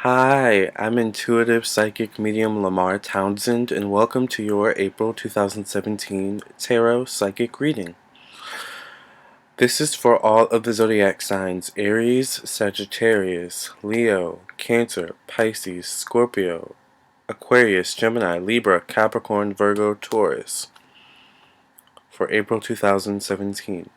Hi, I'm intuitive psychic medium Lamar Townsend, and welcome to your April 2017 Tarot Psychic Reading. This is for all of the zodiac signs: Aries, Sagittarius, Leo, Cancer, Pisces, Scorpio, Aquarius, Gemini, Libra, Capricorn, Virgo, Taurus, for April 2017.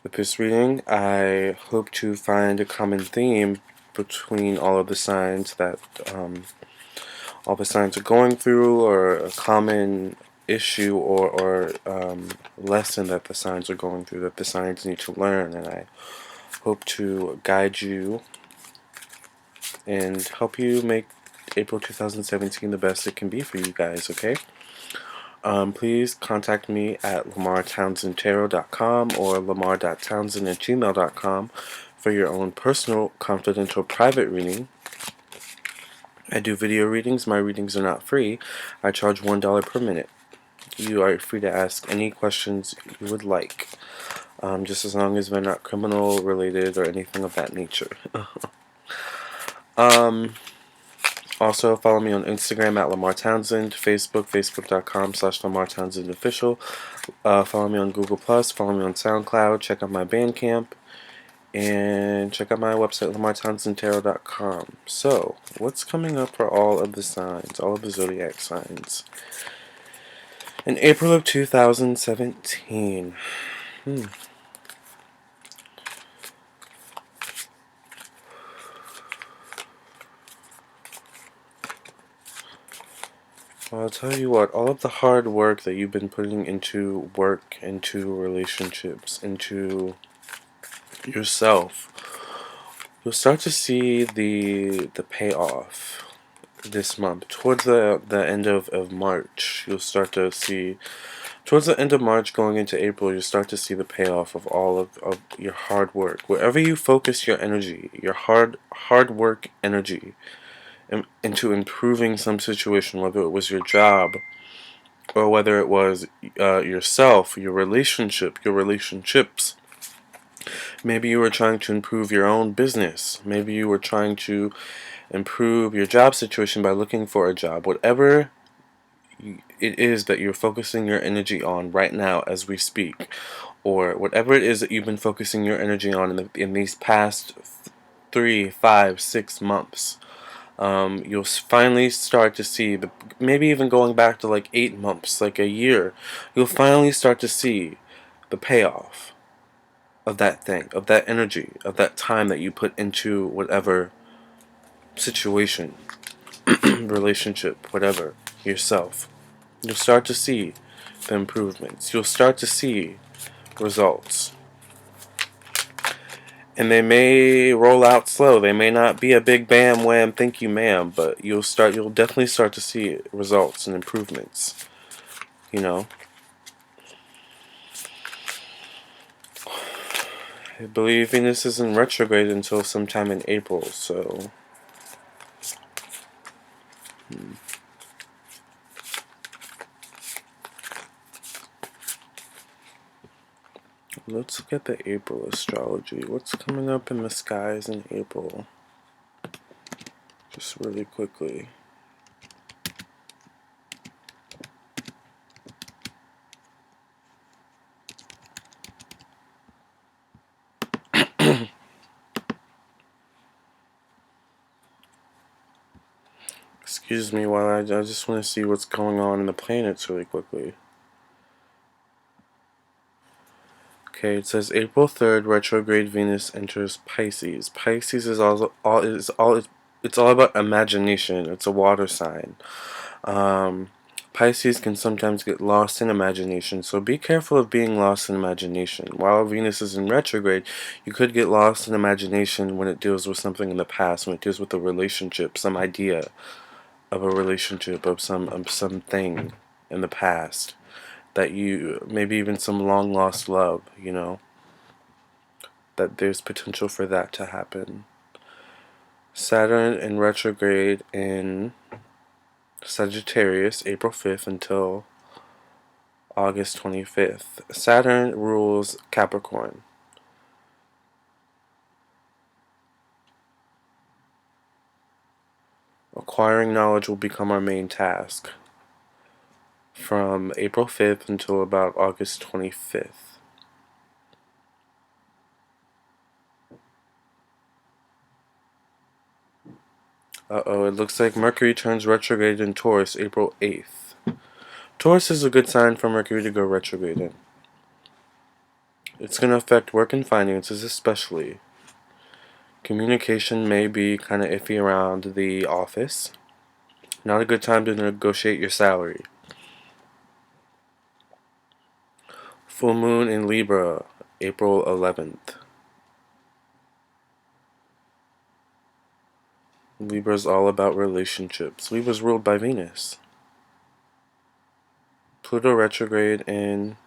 With this reading, I hope to find a common theme between all of the signs that all the signs are going through, or a common issue or lesson that the signs are going through that the signs need to learn. And I hope to guide you and help you make April 2017 the best it can be for you guys, okay? Please contact me at lamartownsendtarot.com or lamar.townsend@gmail.com for your own personal, confidential, private reading. I do video readings. My readings are not free. I charge $1 per minute. You are free to ask any questions you would like, just as long as they're not criminal related or anything of that nature. Also, follow me on Instagram at Lamar Townsend, Facebook, facebook.com/Lamar Townsend Official. Follow me on Google+, follow me on SoundCloud, check out my Bandcamp, and check out my website, lamartownsendtarot.com. So, what's coming up for all of the signs, all of the zodiac signs, in April of 2017? Well, I'll tell you what, all of the hard work that you've been putting into work, into relationships, into yourself, you'll start to see the payoff this month. Towards the end of March, you'll start to see, towards the end of March going into April, you'll start to see the payoff of all of your hard work. Wherever you focus your energy, your hard work energy, into improving some situation, whether it was your job, or whether it was yourself, your relationship, your relationships. Maybe you were trying to improve your own business. Maybe you were trying to improve your job situation by looking for a job. Whatever it is that you're focusing your energy on right now as we speak, or whatever it is that you've been focusing your energy on in these past 3, 5, 6 months, you'll finally start to see, maybe even going back to like 8 months, like a year, you'll finally start to see the payoff of that thing, of that energy, of that time that you put into whatever situation, relationship, whatever, yourself. You'll start to see the improvements. You'll start to see results. And they may roll out slow. They may not be a big bam wham thank you ma'am, but you'll definitely start to see results and improvements. You know, I believe Venus is in retrograde until sometime in April, so let's look at the April astrology. What's coming up in the skies in April? Just really quickly. Excuse me while I just want to see what's going on in the planets really quickly. Okay, it says April 3rd, retrograde Venus enters Pisces. Pisces is it's all about imagination. It's a water sign. Pisces can sometimes get lost in imagination, so be careful of being lost in imagination. While Venus is in retrograde, you could get lost in imagination when it deals with something in the past, when it deals with a relationship, some idea of a relationship, of something in the past, that you, maybe even some long lost love, you know, that there's potential for that to happen. Saturn in retrograde in Sagittarius, April 5th until August 25th. Saturn rules Capricorn. Acquiring knowledge will become our main task from April 5th until about August 25th. Uh-oh, it looks like Mercury turns retrograde in Taurus April 8th. Taurus is a good sign for Mercury to go retrograde in. It's going to affect work and finances especially. Communication may be kind of iffy around the office. Not a good time to negotiate your salary. Full moon in Libra, April 11th. Libra's all about relationships. Libra's ruled by Venus. Pluto retrograde in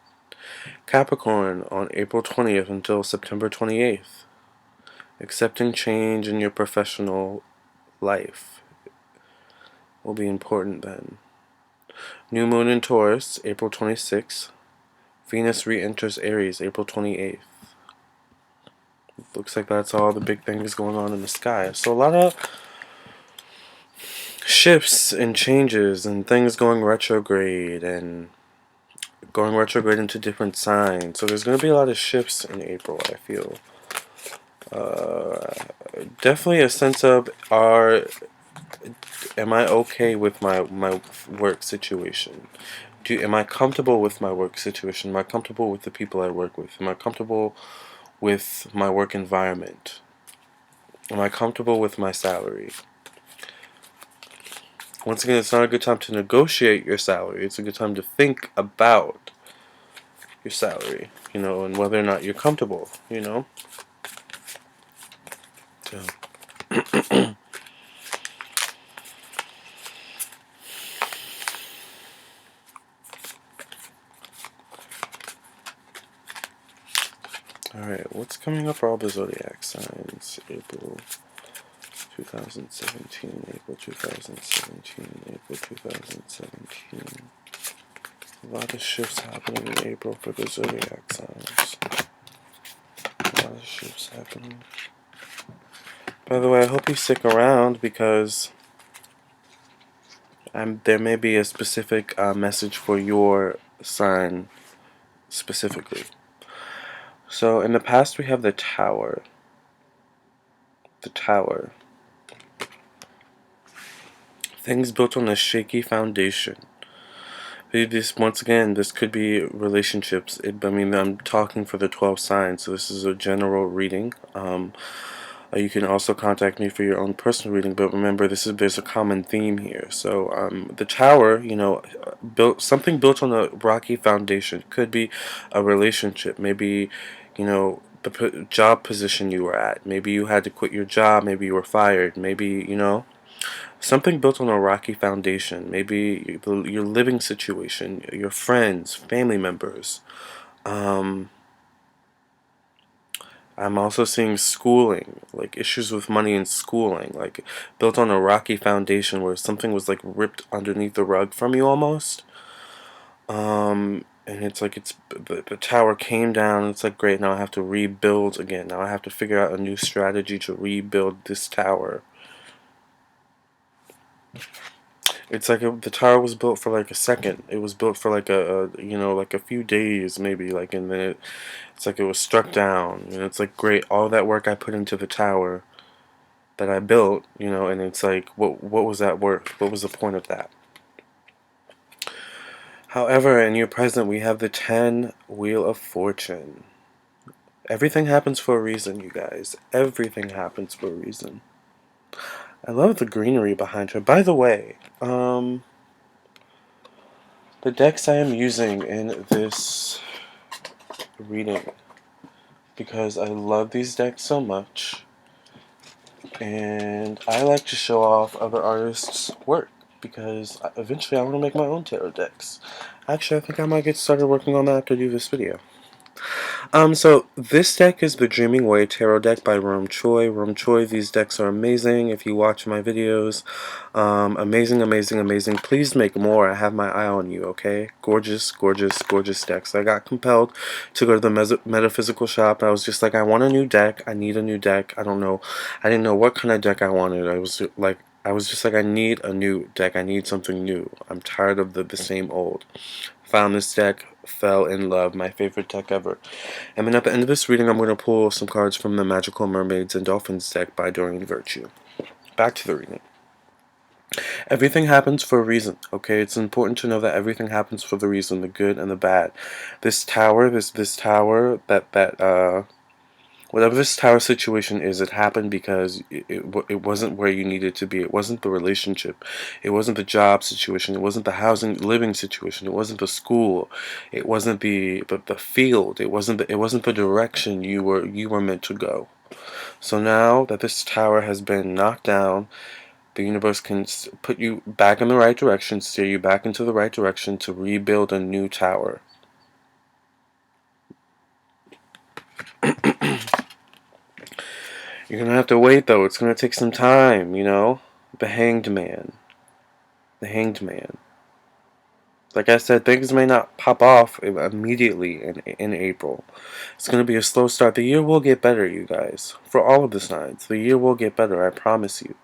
Capricorn on April 20th until September 28th. Accepting change in your professional life will be important then. New moon in Taurus, April 26th. Venus re-enters Aries, April 28th. Looks like that's all the big things going on in the sky. So a lot of shifts and changes and things going retrograde into different signs. So there's going to be a lot of shifts in April, I feel. Definitely a sense of am I okay with my work situation? Am I comfortable with my work situation? Am I comfortable with the people I work with? Am I comfortable with my work environment? Am I comfortable with my salary? Once again, it's not a good time to negotiate your salary. It's a good time to think about your salary, and whether or not you're comfortable, So. Alright, what's coming up for all the Zodiac signs? April 2017, April 2017, April 2017. A lot of shifts happening in April for the Zodiac signs. A lot of shifts happening. By the way, I hope you stick around because there may be a specific message for your sign specifically. So in the past we have the Tower. The Tower. Things built on a shaky foundation. Once again, this could be relationships. I'm talking for the 12 signs, so this is a general reading. You can also contact me for your own personal reading, but remember, there's a common theme here. So the Tower, something built on a rocky foundation. Could be a relationship, maybe, the job position you were at. Maybe you had to quit your job. Maybe you were fired. Maybe, something built on a rocky foundation. Maybe your living situation, your friends, family members. I'm also seeing schooling, like issues with money in schooling, like built on a rocky foundation where something was like ripped underneath the rug from you almost. And it's like the tower came down. It's like, great, now I have to rebuild again. Now I have to figure out a new strategy to rebuild this tower. It's like the tower was built for like a second. It was built for like like a few days maybe, like, and then it's like it was struck down. And it's like, great, all that work I put into the tower that I built, and it's like, what was that worth? What was the point of that? However, in your present, we have the 10 Wheel of Fortune. Everything happens for a reason, you guys. Everything happens for a reason. I love the greenery behind her. By the way, the decks I am using in this reading, because I love these decks so much, and I like to show off other artists' work, because eventually I want to make my own tarot decks. Actually, I think I might get started working on that after I do this video. So this deck is the Dreaming Way Tarot deck by Rome Choi. Rome Choi, these decks are amazing. If you watch my videos, amazing, amazing, amazing. Please make more. I have my eye on you, okay? Gorgeous, gorgeous, gorgeous decks. I got compelled to go to the metaphysical shop. I was just like, I want a new deck. I need a new deck. I don't know. I didn't know what kind of deck I wanted. I was like, I was just like, I need a new deck. I need something new. I'm tired of the same old. Found this deck, fell in love, my favorite deck ever. And then at the end of this reading, I'm going to pull some cards from the Magical Mermaids and Dolphins deck by Doreen Virtue. Back to the reading. Everything happens for a reason, okay? It's important to know that everything happens for the reason, the good and the bad. This tower, this tower, whatever this tower situation is, it happened because it wasn't where you needed to be. It wasn't the relationship. It wasn't the job situation. It wasn't the housing, living situation. It wasn't the school. It wasn't the field. It wasn't the direction you were meant to go. So now that this tower has been knocked down, the universe can put you back in the right direction, steer you back into the right direction to rebuild a new tower. You're going to have to wait, though. It's going to take some time, you know? The Hanged Man. The Hanged Man. Like I said, things may not pop off immediately in April. It's going to be a slow start. The year will get better, you guys. For all of the signs. The year will get better, I promise you.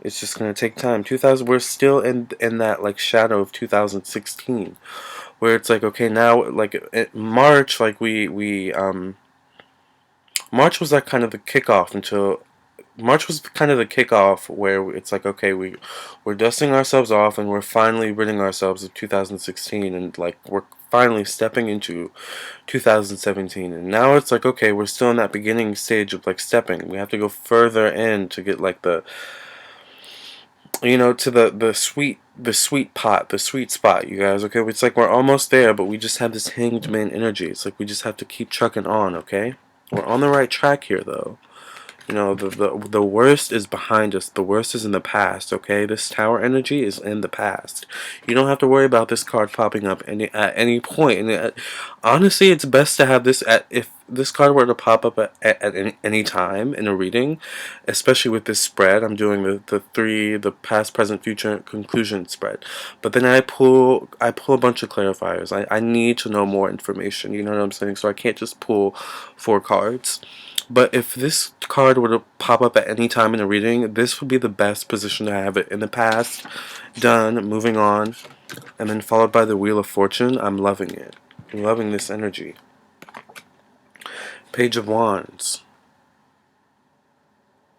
It's just going to take time. 2000, we're still in that, like, shadow of 2016. Where it's like, okay, now, like, March, like, March was like kind of the kickoff until March was kind of the kickoff where it's like, okay, we're dusting ourselves off and we're finally ridding ourselves of 2016, and like we're finally stepping into 2017. And now it's like, okay, we're still in that beginning stage of like stepping. We have to go further in to get like the, you know, to the sweet pot, the sweet spot, you guys. Okay, it's like we're almost there, but we just have this hanged man energy. It's like we just have to keep trucking on. Okay, we're on the right track here, though. You know, the worst is behind us. The worst is in the past, okay? This tower energy is in the past. You don't have to worry about this card popping up at any point. And honestly, it's best to have this if this card were to pop up at any time in a reading, especially with this spread. I'm doing the past, present, future conclusion spread. But then I pull a bunch of clarifiers. I need to know more information. You know what I'm saying? So I can't just pull 4 cards. But if this card were to pop up at any time in a reading, this would be the best position to have it in the past. Done, moving on, and then followed by the Wheel of Fortune. I'm loving it. I'm loving this energy. Page of Wands.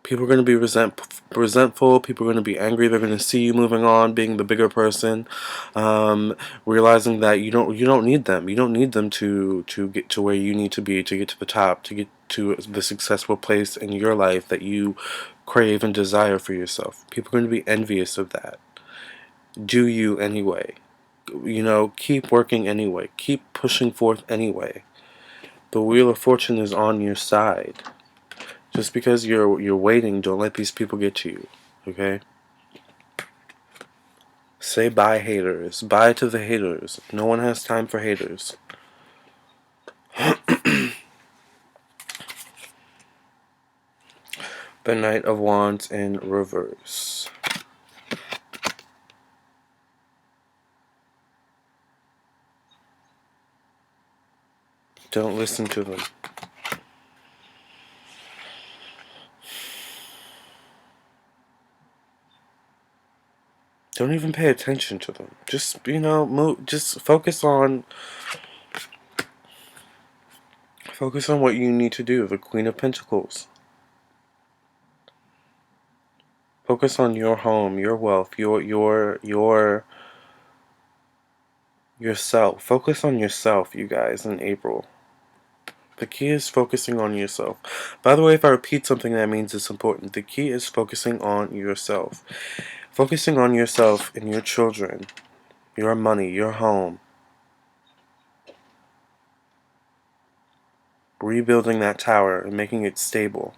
People are going to be resentful. People are going to be angry. They're going to see you moving on, being the bigger person, realizing that you don't need them. You don't need them to get to where you need to be, to get to the top, to get to the successful place in your life that you crave and desire for yourself. People are going to be envious of that. Do you anyway. You know, keep working anyway. Keep pushing forth anyway. The Wheel of Fortune is on your side. Just because you're waiting, don't let these people get to you, okay? Say bye, haters. Bye to the haters. No one has time for haters. The Knight of Wands in reverse. Don't listen to them. Don't even pay attention to them. Just, you know, just focus on what you need to do. The Queen of Pentacles. Focus on your home, your wealth, yourself. Focus on yourself, you guys, in April. The key is focusing on yourself. By the way, if I repeat something, that means it's important. The key is focusing on yourself. Focusing on yourself and your children, your money, your home. Rebuilding that tower and making it stable.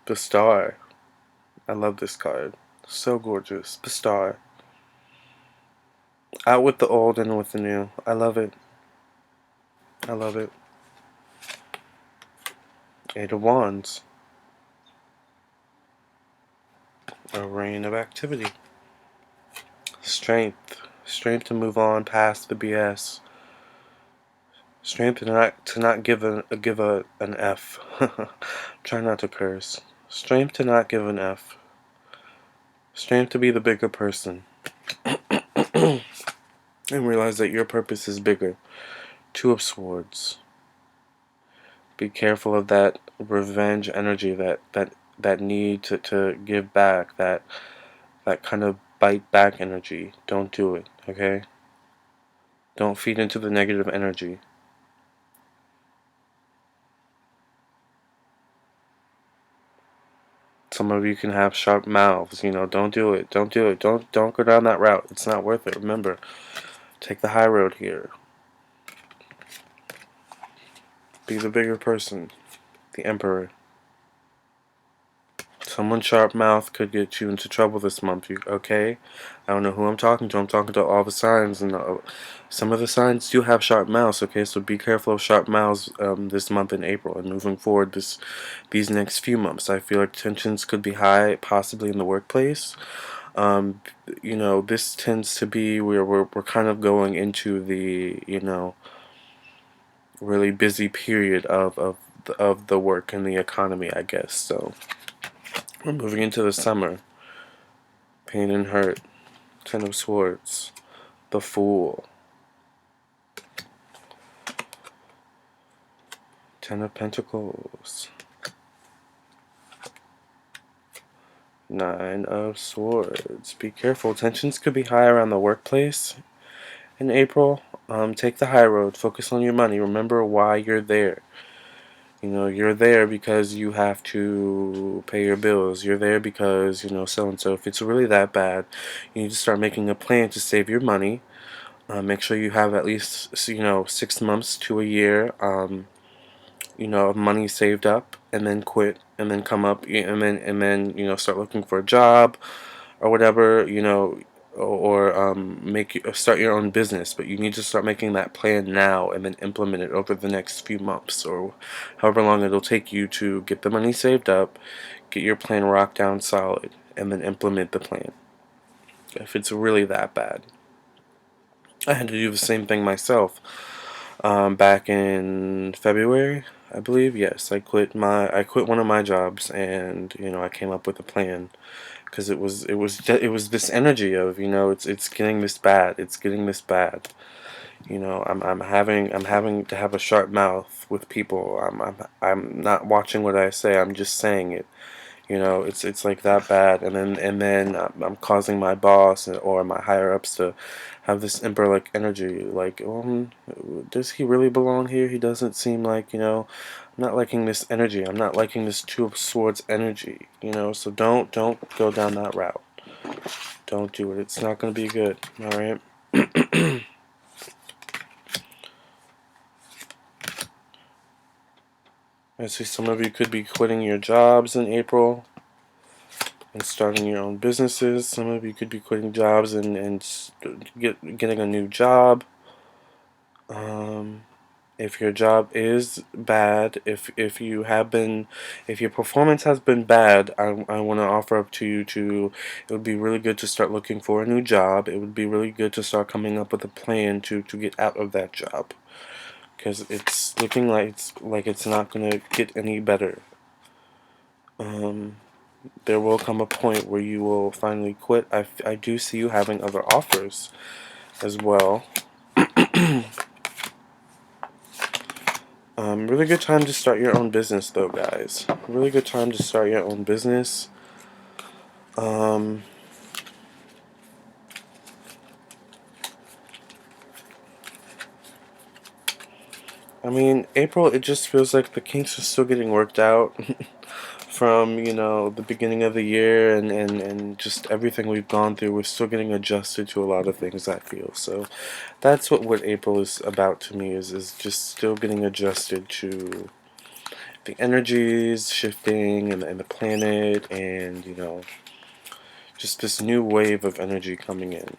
The Star. I love this card. So gorgeous. The Star. Out with the old and with the new. I love it. I love it. 8 of Wands. A reign of activity. Strength. Strength to move on past the BS. Strength to not give an F. Try not to curse. Strength to not give an F. Strength to be the bigger person. And realize that your purpose is bigger. Two of Swords. Be careful of that revenge energy, that need to give back, that kind of bite back energy. Don't do it, okay? Don't feed into the negative energy. Some of you can have sharp mouths, don't do it. Don't do it. Don't go down that route. It's not worth it. Remember, take the high road here. Be the bigger person, the emperor. Someone's sharp mouth could get you into trouble this month, okay? I don't know who I'm talking to. I'm talking to all the signs, and some of the signs do have sharp mouths, okay? So be careful of sharp mouths this month in April and moving forward these next few months. I feel like tensions could be high, possibly in the workplace. This tends to be where we're kind of going into the, really busy period of the work and the economy, I guess. So we're moving into the summer. Pain and hurt. Ten of Swords. The Fool. Ten of Pentacles. Nine of Swords. Be careful. Tensions could be high around the workplace in April. Take the high road. Focus on your money. Remember why you're there. You're there because you have to pay your bills. You're there because, so and so. If it's really that bad, you need to start making a plan to save your money. Make sure you have at least, 6 months to a year, of money saved up, and then quit, and then come up, and then start looking for a job or whatever, or start your own business. But you need to start making that plan now and then implement it over the next few months or however long it'll take you to get the money saved up, get your plan rocked down solid, and then implement the plan if it's really that bad. I had to do the same thing myself. Back in February, I believe. Yes, I quit one of my jobs, and I came up with a plan because it was this energy of, it's getting this bad. It's getting this bad. I'm having to have a sharp mouth with people. I'm not watching what I say. I'm just saying it. It's like that bad, and then I'm causing my boss or my higher ups to have this emperor-like energy. Like, does he really belong here? He doesn't seem like, I'm not liking this energy. I'm not liking this Two of Swords energy. So don't go down that route. Don't do it. It's not going to be good. All right. I see some of you could be quitting your jobs in April and starting your own businesses. Some of you could be quitting jobs and getting a new job. If your job is bad, if your performance has been bad, I want to offer up to you it would be really good to start looking for a new job. It would be really good to start coming up with a plan to get out of that job, because it's looking like it's not going to get any better. There will come a point where you will finally quit. I do see you having other offers as well. Really good time to start your own business, though, guys. Really good time to start your own business. I mean, April, it just feels like the kinks are still getting worked out from, the beginning of the year, and just everything we've gone through. We're still getting adjusted to a lot of things, I feel. So that's what April is about to me, is just still getting adjusted to the energies shifting, and the planet, and, just this new wave of energy coming in.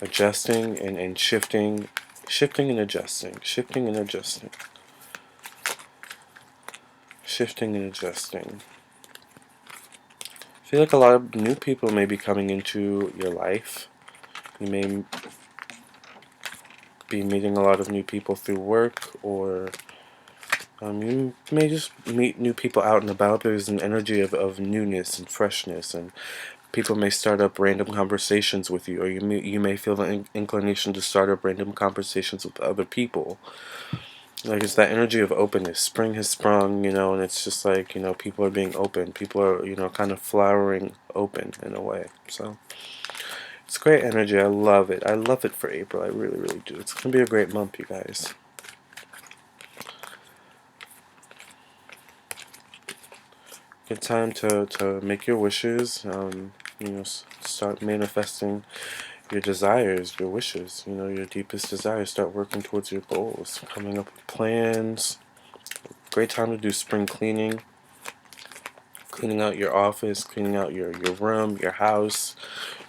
Adjusting and shifting. Shifting and adjusting. Shifting and adjusting. Shifting and adjusting. I feel like a lot of new people may be coming into your life. You may be meeting a lot of new people through work, or you may just meet new people out and about. There's an energy of newness and freshness, and people may start up random conversations with you, or you may feel the inclination to start up random conversations with other people. Like, it's that energy of openness. Spring has sprung, and it's just like, people are being open. People are, kind of flowering open in a way. So, it's great energy. I love it. I love it for April. I really, really do. It's going to be a great month, you guys. Good time to make your wishes. Start manifesting your desires, your wishes, your deepest desires. Start working towards your goals, coming up with plans. Great time to do spring cleaning. Cleaning out your office, cleaning out your room, your house,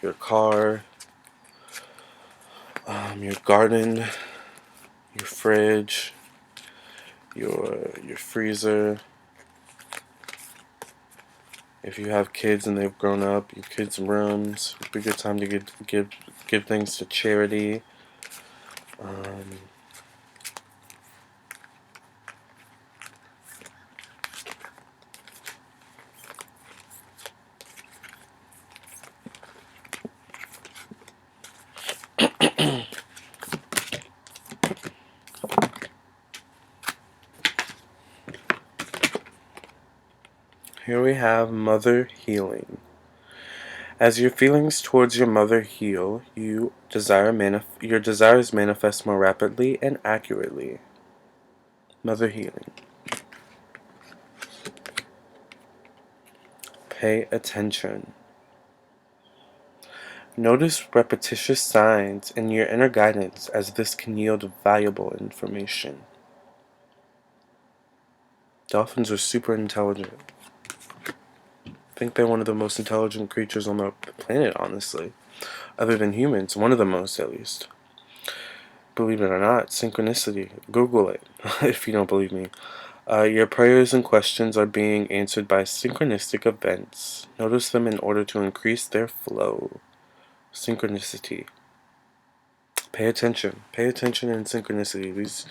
your car, your garden, your fridge, your freezer. If you have kids and they've grown up, your kids' rooms. It'd be a good time to give things to charity. Here we have mother healing. As your feelings towards your mother heal, your desires manifest more rapidly and accurately. Mother healing. Pay attention. Notice repetitious signs in your inner guidance, as this can yield valuable information. Dolphins are super intelligent. I think they're one of the most intelligent creatures on the planet, honestly. Other than humans, one of the most, at least. Believe it or not, synchronicity. Google it if you don't believe me. Your prayers and questions are being answered by synchronistic events. Notice them in order to increase their flow. Synchronicity. Pay attention. Pay attention in synchronicity. These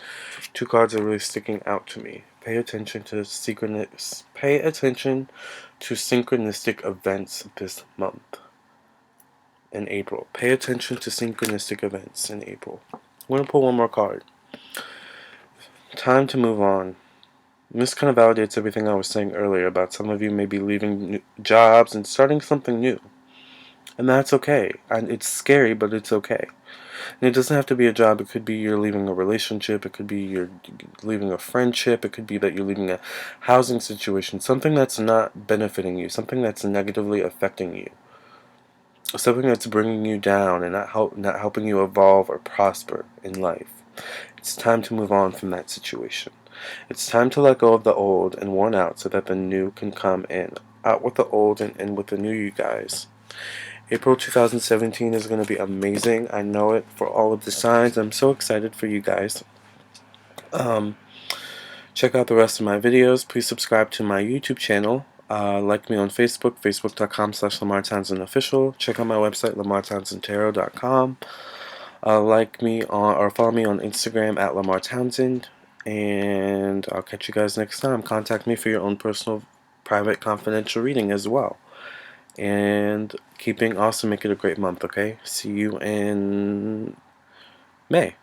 two cards are really sticking out to me. Pay attention to synchronistic events this month. In April. Pay attention to synchronistic events in April. I'm going to pull one more card. Time to move on. This kind of validates everything I was saying earlier about some of you may be leaving jobs and starting something new. And that's okay. And it's scary, but it's okay. And it doesn't have to be a job. It could be you're leaving a relationship. It could be you're leaving a friendship. It could be that you're leaving a housing situation. Something that's not benefiting you. Something that's negatively affecting you. Something that's bringing you down and not helping you evolve or prosper in life. It's time to move on from that situation. It's time to let go of the old and worn out so that the new can come in. Out with the old and in with the new, you guys. April 2017 is going to be amazing. I know it for all of the signs. I'm so excited for you guys. Check out the rest of my videos. Please subscribe to my YouTube channel. Like me on Facebook, facebook.com/Lamar Townsend Official. Check out my website, lamartownsendtarot.com. Like me or follow me on Instagram at Lamar Townsend. And I'll catch you guys next time. Contact me for your own personal, private, confidential reading as well. And keep being awesome. Make it a great month, okay? See you in May.